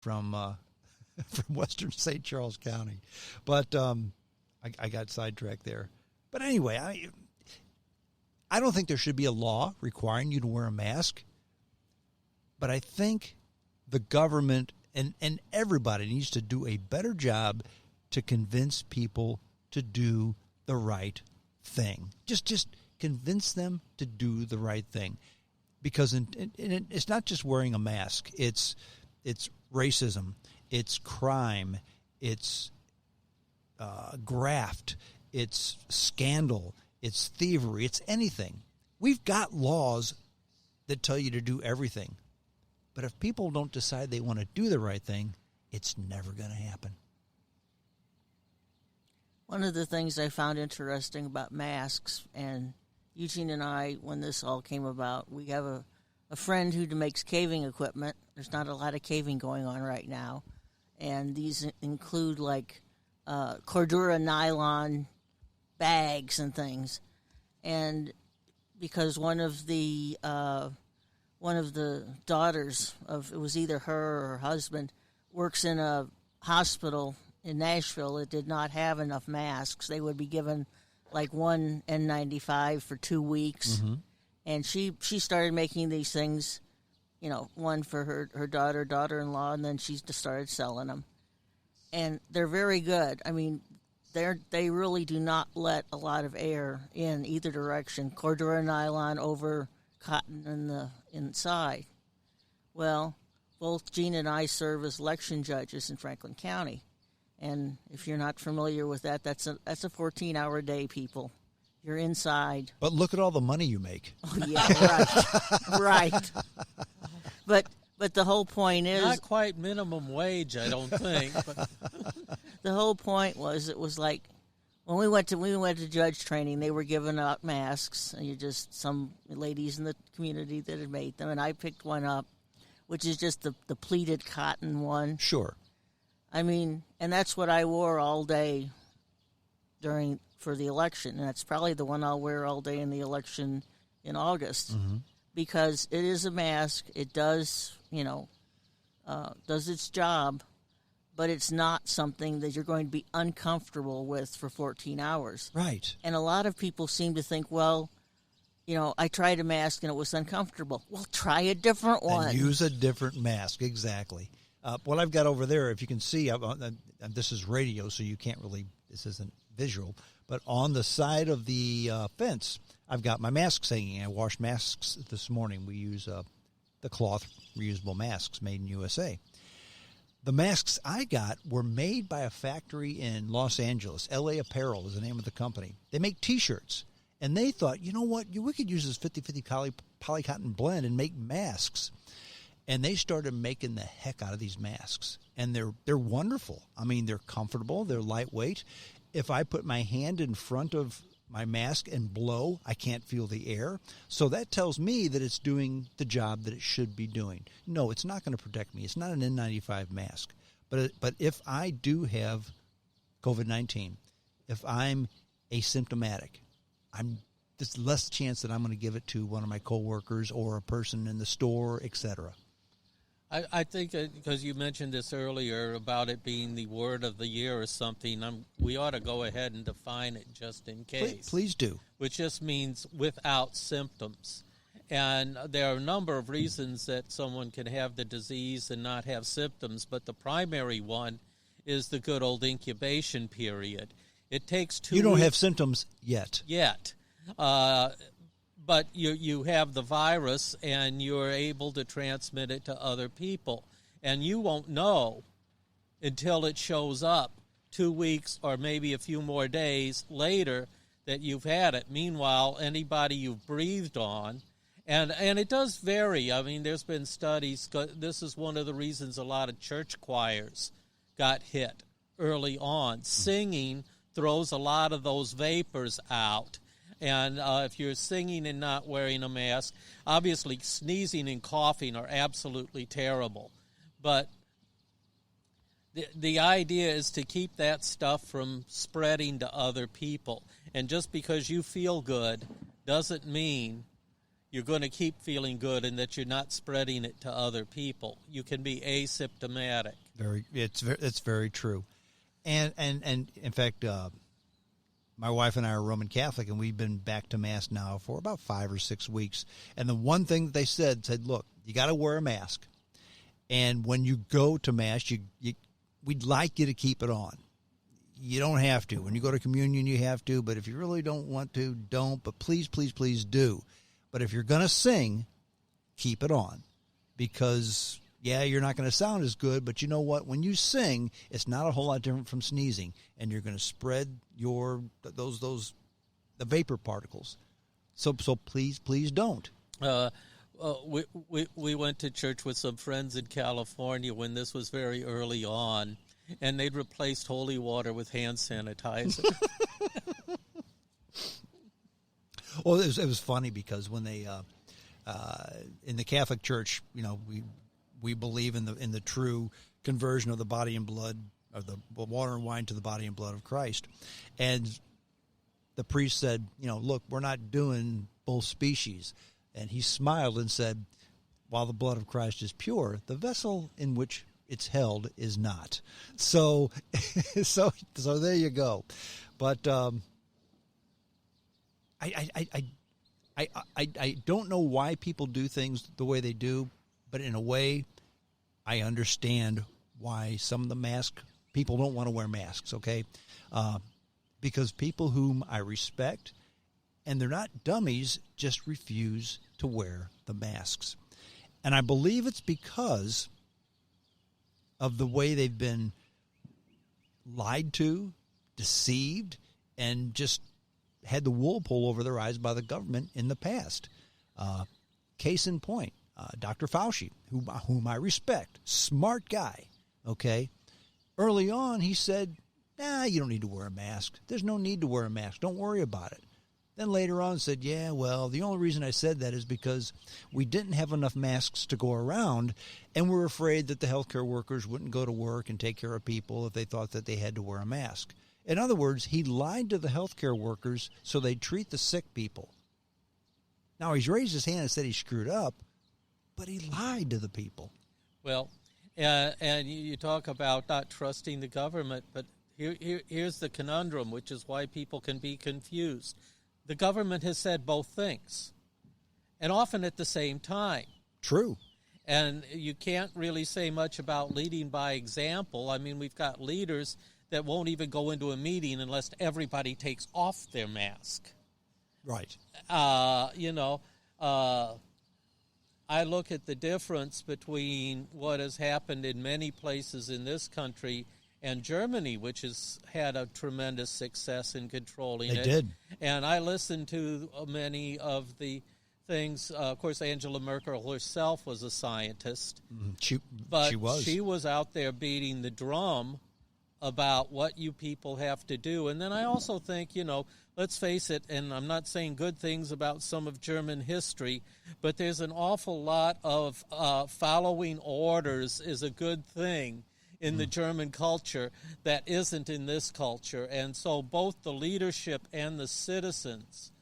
from from Western St. Charles County. But I got sidetracked there. But anyway, I don't think there should be a law requiring you to wear a mask. But I think the government and everybody needs to do a better job to convince people to do the right thing. Just convince them to do the right thing. Because it's not just wearing a mask. It's racism. It's crime. It's graft. It's scandal. It's thievery. It's anything. We've got laws that tell you to do everything. But if people don't decide they want to do the right thing, it's never going to happen. One of the things I found interesting about masks, and Eugene and I, when this all came about, we have a friend who makes caving equipment. There's not a lot of caving going on right now. And these include like Cordura nylon bags and things. And because one of the daughters of, it was either her or her husband, works in a hospital in Nashville that did not have enough masks. They would be given like one N95 for 2 weeks. Mm-hmm. And she started making these things, one for her daughter-in-law, and then she just started selling them. And they're very good. I mean, they really do not let a lot of air in either direction. Cordura nylon over cotton in the inside. Well, both Gene and I serve as election judges in Franklin County. And if you're not familiar with that, that's a 14-hour day, people. You're inside. But look at all the money you make. Oh, yeah, right. But the whole point is... Not quite minimum wage, I don't think. But. The whole point was, it was like, when we went to judge training, they were giving out masks. And some ladies in the community that had made them. And I picked one up, which is just the pleated cotton one. Sure. I mean, and that's what I wore all day for the election. And that's probably the one I'll wear all day in the election in August. Mm-hmm. Because it is a mask. It does, does its job. But it's not something that you're going to be uncomfortable with for 14 hours. Right. And a lot of people seem to think, well, I tried a mask and it was uncomfortable. Well, try a different one. And use a different mask, exactly. What I've got over there, if you can see, this is radio, so you can't really, this isn't visual, but on the side of the fence, I've got my masks hanging. I washed masks this morning. We use the cloth reusable masks made in USA. The masks I got were made by a factory in Los Angeles. LA Apparel is the name of the company. They make T-shirts. And they thought, you know what, we could use this 50-50 polycotton blend and make masks. And they started making the heck out of these masks. And they're wonderful. I mean, they're comfortable. They're lightweight. If I put my hand in front of my mask and blow, I can't feel the air. So that tells me that it's doing the job that it should be doing. No, it's not going to protect me. It's not an N95 mask. But if I do have COVID-19, if I'm asymptomatic, there's less chance that I'm going to give it to one of my coworkers or a person in the store, etc. I think because you mentioned this earlier about it being the word of the year or something, we ought to go ahead and define it just in case. Please do. Which just means without symptoms. And there are a number of reasons that someone can have the disease and not have symptoms, but the primary one is the good old incubation period. It takes 2 weeks. You don't have symptoms yet. But you have the virus, and you're able to transmit it to other people. And you won't know until it shows up 2 weeks or maybe a few more days later that you've had it. Meanwhile, anybody you've breathed on, and it does vary. I mean, there's been studies. This is one of the reasons a lot of church choirs got hit early on. Singing throws a lot of those vapors out. And if you're singing and not wearing a mask, obviously sneezing and coughing are absolutely terrible. But the idea is to keep that stuff from spreading to other people. And just because you feel good doesn't mean you're going to keep feeling good and that you're not spreading it to other people. You can be asymptomatic. It's very true. And in fact, my wife and I are Roman Catholic, and we've been back to Mass now for about 5 or 6 weeks. And the one thing that they said, look, you got to wear a mask. And when you go to Mass, we'd like you to keep it on. You don't have to. When you go to communion, you have to. But if you really don't want to, don't. But please, please, please do. But if you're going to sing, keep it on. Because, yeah, you're not going to sound as good. But you know what? When you sing, it's not a whole lot different from sneezing. And you're going to spread the vapor particles. So please, please don't. We went to church with some friends in California when this was very early on, and they'd replaced holy water with hand sanitizer. Well, it was funny because when they in the Catholic Church, we believe in the true conversion of the body and blood of the water and wine to the body and blood of Christ, and the priest said, look, we're not doing both species. And he smiled and said, while the blood of Christ is pure, the vessel in which it's held is not. So there you go. But I don't know why people do things the way they do, but in a way, I understand why some of the people don't want to wear masks, okay? Because people whom I respect, and they're not dummies, just refuse to wear the masks. And I believe it's because of the way they've been lied to, deceived, and just had the wool pulled over their eyes by the government in the past. Case in point, Dr. Fauci, whom I respect, smart guy, okay? Early on, he said, you don't need to wear a mask. There's no need to wear a mask. Don't worry about it. Then later on said, the only reason I said that is because we didn't have enough masks to go around, and we're afraid that the healthcare workers wouldn't go to work and take care of people if they thought that they had to wear a mask. In other words, he lied to the healthcare workers so they'd treat the sick people. Now, he's raised his hand and said he screwed up, but he lied to the people. Well, and you talk about not trusting the government, but here's the conundrum, which is why people can be confused. The government has said both things, and often at the same time. True. And you can't really say much about leading by example. I mean, we've got leaders that won't even go into a meeting unless everybody takes off their mask. Right. I look at the difference between what has happened in many places in this country and Germany, which has had a tremendous success in controlling it. They did. And I listened to many of the things. Of course, Angela Merkel herself was a scientist. She was. She was out there beating the drum about what you people have to do. And then I also think, let's face it, and I'm not saying good things about some of German history, but there's an awful lot of following orders is a good thing in the German culture that isn't in this culture. And so both the leadership and the citizens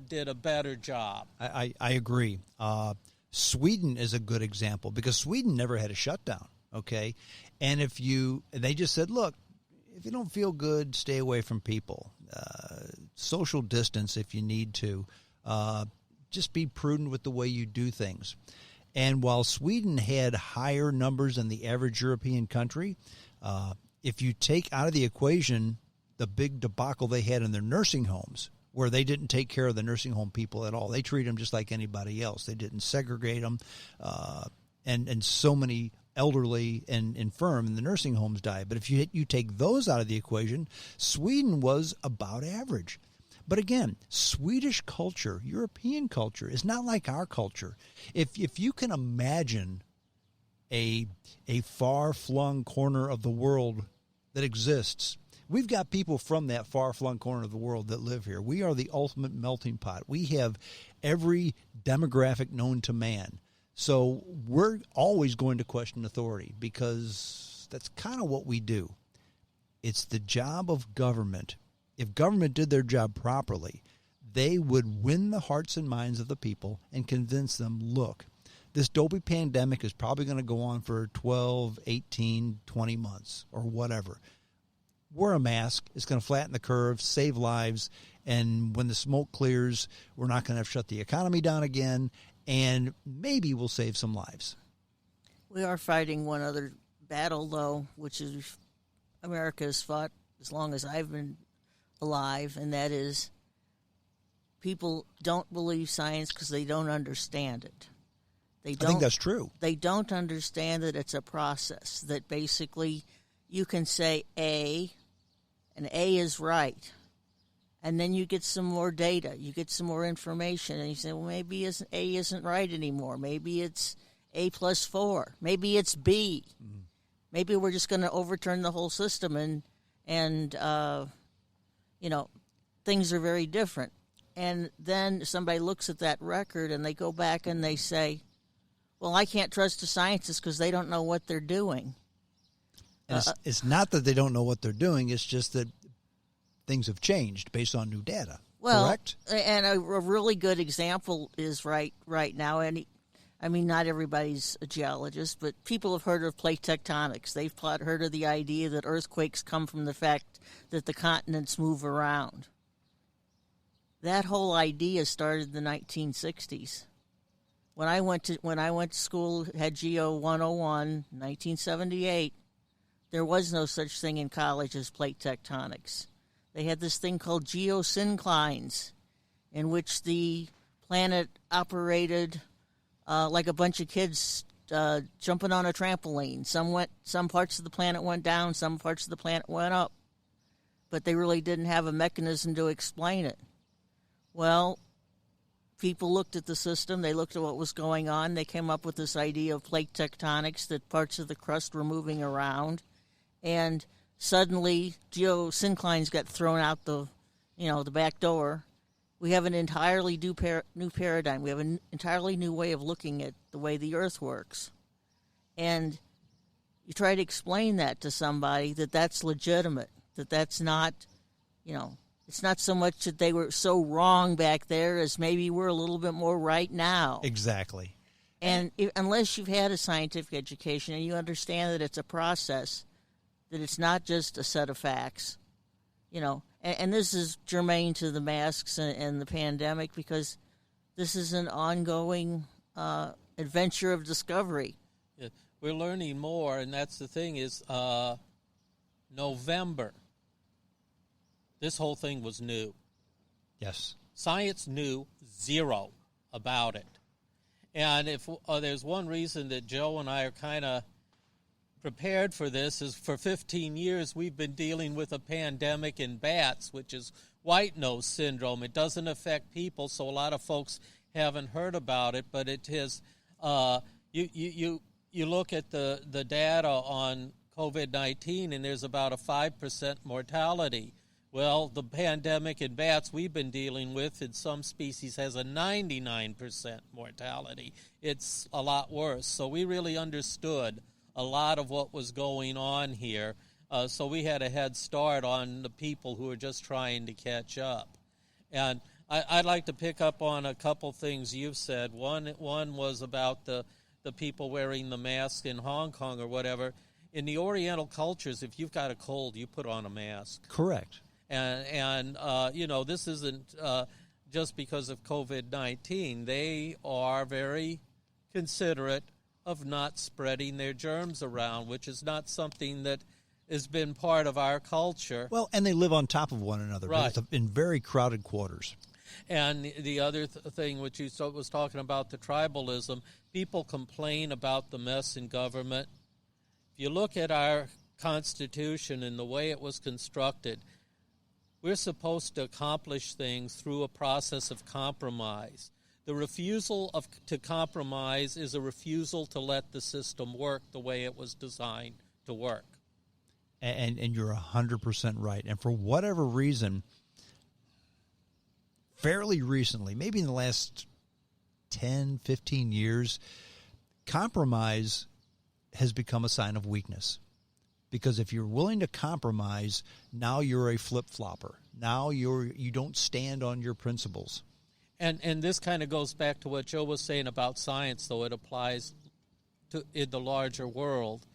did a better job. I agree. Sweden is a good example because Sweden never had a shutdown, okay? And they just said, look, if you don't feel good, stay away from people. Social distance if you need to. Just be prudent with the way you do things. And while Sweden had higher numbers than the average European country, if you take out of the equation the big debacle they had in their nursing homes, where they didn't take care of the nursing home people at all. They treated them just like anybody else. They didn't segregate them, and so many elderly and infirm in the nursing homes died. But if you take those out of the equation, Sweden was about average. But again, Swedish culture, European culture, is not like our culture. If you can imagine a far-flung corner of the world that exists, we've got people from that far-flung corner of the world that live here. We are the ultimate melting pot. We have every demographic known to man. So we're always going to question authority because that's kind of what we do. It's the job of government. If government did their job properly, they would win the hearts and minds of the people and convince them, look, this dopey pandemic is probably going to go on for 12, 18, 20 months or whatever. Wear a mask. It's going to flatten the curve, save lives, and when the smoke clears, we're not going to have to shut the economy down again, and maybe we'll save some lives. We are fighting one other battle, though, which is America has fought as long as I've been alive, and that is people don't believe science because they don't understand it. I think that's true. They don't understand that it's a process, that basically you can say A, and A is right, and then you get some more data, you get some more information, and you say, well, maybe A isn't right anymore. Maybe it's A plus 4. Maybe it's B. Mm-hmm. Maybe we're just going to overturn the whole system, and things are very different. And then somebody looks at that record and they go back and they say, well, I can't trust the scientists because they don't know what they're doing. It's not that they don't know what they're doing. It's just that things have changed based on new data. Well, correct? And a really good example is right now, and I mean, not everybody's a geologist, but people have heard of plate tectonics. They've heard of the idea that earthquakes come from the fact that the continents move around. That whole idea started in the 1960s. When I went to school, had Geo 101, 1978, there was no such thing in college as plate tectonics. They had this thing called geosynclines, in which the planet operated like a bunch of kids jumping on a trampoline. Some parts of the planet went down, some parts of the planet went up, but they really didn't have a mechanism to explain it. Well, people looked at the system, they looked at what was going on, they came up with this idea of plate tectonics, that parts of the crust were moving around, and suddenly geosynclines got thrown out the back door. We have an entirely new paradigm. We have an entirely new way of looking at the way the Earth works. And you try to explain that to somebody, that's legitimate, that's not, it's not so much that they were so wrong back there as maybe we're a little bit more right now. Exactly. And unless you've had a scientific education and you understand that it's a process, that it's not just a set of facts, and this is germane to the masks and the pandemic, because this is an ongoing adventure of discovery. Yeah, we're learning more, and that's the thing is November. This whole thing was new. Yes. Science knew zero about it. And if there's one reason that Joe and I are kind of prepared for this is for 15 years we've been dealing with a pandemic in bats, which is white nose syndrome. It doesn't affect people, so a lot of folks haven't heard about it, but it is you look at the data on COVID-19 and there's about a 5% mortality. Well, the pandemic in bats we've been dealing with in some species has a 99% mortality. It's a lot worse. So we really understood a lot of what was going on here. So we had a head start on the people who were just trying to catch up. And I'd like to pick up on a couple things you've said. One was about the people wearing the mask in Hong Kong or whatever. In the Oriental cultures, if you've got a cold, you put on a mask. Correct. And this isn't just because of COVID-19. They are very considerate of not spreading their germs around, which is not something that has been part of our culture. Well, and they live on top of one another, right, in very crowded quarters. And the other thing, which you was talking about, the tribalism, people complain about the mess in government. If you look at our Constitution and the way it was constructed, we're supposed to accomplish things through a process of compromise. The refusal to compromise is a refusal to let the system work the way it was designed to work. And you're 100% right. And for whatever reason, fairly recently, maybe in the last 10, 15 years, compromise has become a sign of weakness. Because if you're willing to compromise, now you're a flip-flopper. Now you don't stand on your principles. And this kind of goes back to what Joe was saying about science, though it applies to in the larger world.